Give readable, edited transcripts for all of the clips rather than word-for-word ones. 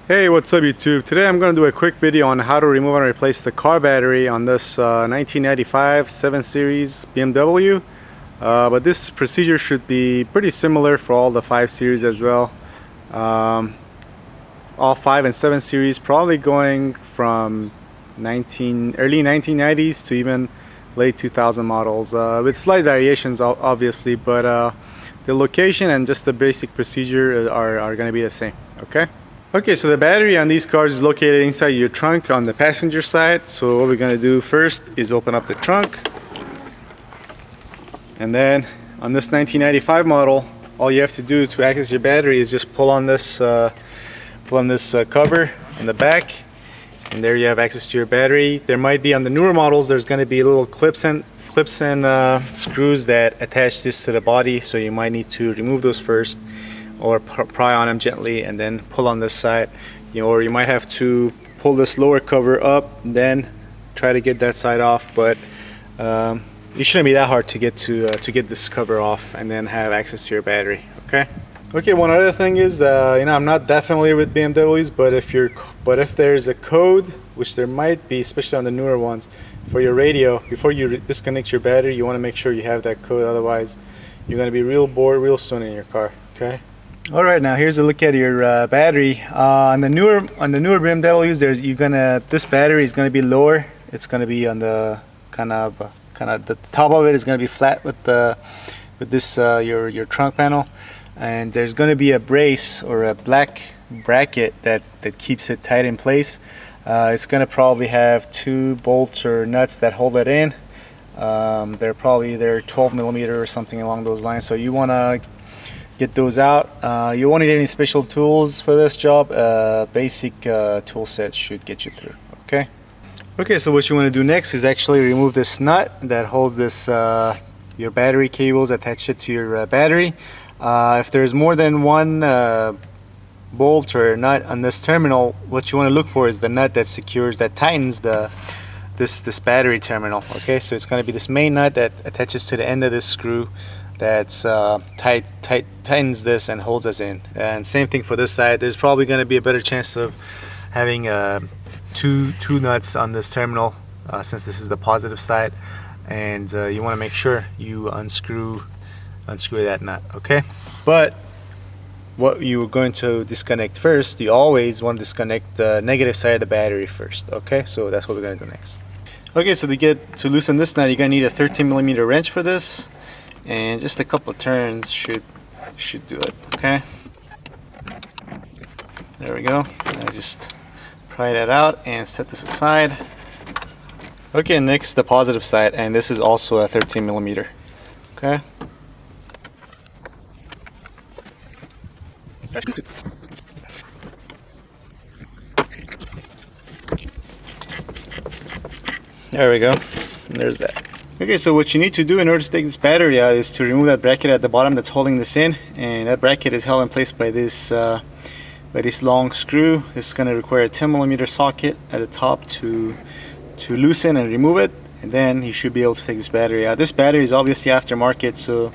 Hey, what's up YouTube? Today I'm going to do a quick video on how to remove and replace the car battery on this 1995 7 Series BMW. But this procedure should be pretty similar for all the 5 Series as well. All 5 and 7 Series probably going from early 1990s to even late 2000 models, with slight variations obviously, but the location and just the basic procedure are going to be the same. Okay, so the battery on these cars is located inside your trunk on the passenger side. So what we're going to do first is open up the trunk, and then on this 1995 model, all you have to do to access your battery is just pull on this cover in the back, and there you have access to your battery. There might be, on the newer models, there's going to be little clips and screws that attach this to the body, so you might need to remove those first, or pry on them gently and then pull on this side, or you might have to pull this lower cover up and then try to get that side off. But it shouldn't be that hard to get this cover off and then have access to your battery. Okay, one other thing is, I'm not that familiar with BMWs, but if there's a code, which there might be, especially on the newer ones, for your radio, before you disconnect your battery, you want to make sure you have that code. Otherwise you're going to be real bored real soon in your car. Alright, now here's a look at your battery. On the newer BMWs, this battery is going to be lower. It's going to be on the kind of the top of it is going to be flat with this your trunk panel, and there's going to be a brace or a black bracket that keeps it tight in place. It's going to probably have 2 bolts or nuts that hold it in. They're 12mm or something along those lines. So you want to get those out. You won't need any special tools for this job. Basic tool set should get you through. Okay, so what you want to do next is actually remove this nut that holds this your battery cables, attach it to your battery. If there's more than one bolt or nut on this terminal, what you want to look for is the nut that tightens this battery terminal. Okay, so it's going to be this main nut that attaches to the end of this screw that's tightens this and holds us in. And same thing for this side. There's probably going to be a better chance of having two nuts on this terminal, since this is the positive side, and you want to make sure you unscrew that nut. Okay, but what you're going to disconnect first, you always want to disconnect the negative side of the battery first. Okay, so that's what we're going to do next. Okay, so to loosen this nut, you're going to need a 13mm wrench for this, and just a couple of turns should do it. Okay, there we go. Now just pry that out and set this aside. Okay, next the positive side, and this is also a 13mm. Okay, there we go. There's that. Okay, so what you need to do in order to take this battery out is to remove that bracket at the bottom that's holding this in, and that bracket is held in place by this long screw. This is going to require a 10mm socket at the top to loosen and remove it, and then you should be able to take this battery out. This battery is obviously aftermarket, so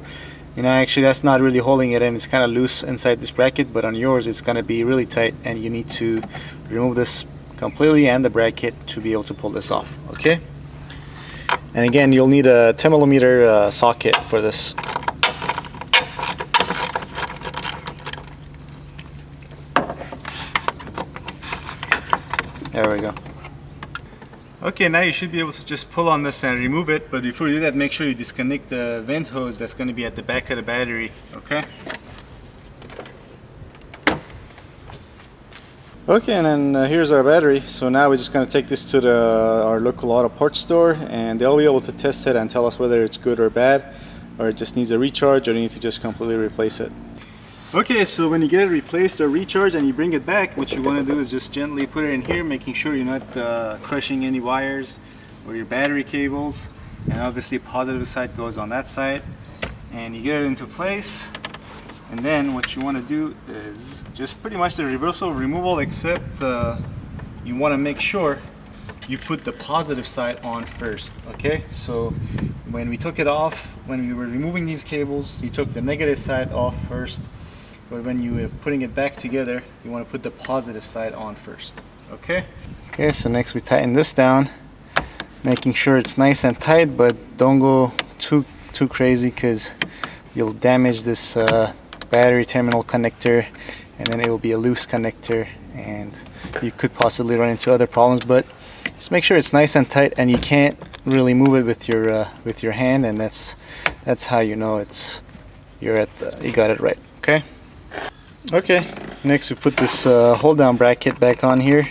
actually that's not really holding it in. It's kind of loose inside this bracket, but on yours it's going to be really tight, and you need to remove this completely and the bracket to be able to pull this off. Okay, and again, you'll need a 10mm socket for this. There we go. Okay, now you should be able to just pull on this and remove it, but before you do that, make sure you disconnect the vent hose that's going to be at the back of the battery. Okay, and then here's our battery. So now we're just going to take this to our local auto parts store, and they'll be able to test it and tell us whether it's good or bad, or it just needs a recharge, or you need to just completely replace it. Okay, so when you get it replaced or recharged and you bring it back, what you want to do is just gently put it in here, making sure you're not crushing any wires or your battery cables. And obviously positive side goes on that side, and you get it into place. And then what you want to do is just pretty much the reversal removal, except you want to make sure you put the positive side on first. Okay, so when we took it off, when we were removing these cables, you took the negative side off first, but when you are putting it back together, you want to put the positive side on first. Okay? Okay, so next we tighten this down, making sure it's nice and tight, but don't go too crazy because you'll damage this battery terminal connector, and then it will be a loose connector and you could possibly run into other problems. But just make sure it's nice and tight, and you can't really move it with your hand, and that's how you know you got it right. Okay. Okay, next we put this hold down bracket back on here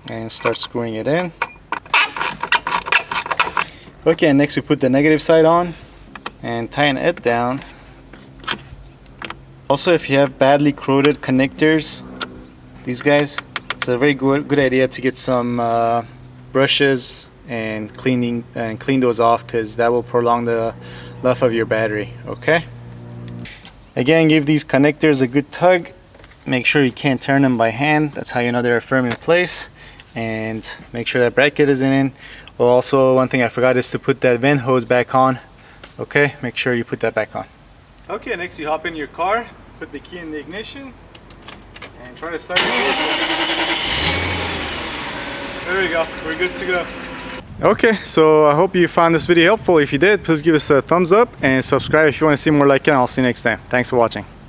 and start screwing it in. Okay, and next we put the negative side on and tighten it down. Also, if you have badly corroded connectors, these guys, it's a very good idea to get some brushes and clean those off, because that will prolong the life of your battery. Okay. Again, give these connectors a good tug. Make sure you can't turn them by hand. That's how you know they're firm in place. And make sure that bracket is in. Well, also, one thing I forgot is to put that vent hose back on. Okay, make sure you put that back on. Okay, next you hop in your car, put the key in the ignition, and try to start the vehicle. There we go, we're good to go. Okay, so I hope you found this video helpful. If you did, please give us a thumbs up and subscribe if you want to see more like it, and I'll see you next time. Thanks for watching.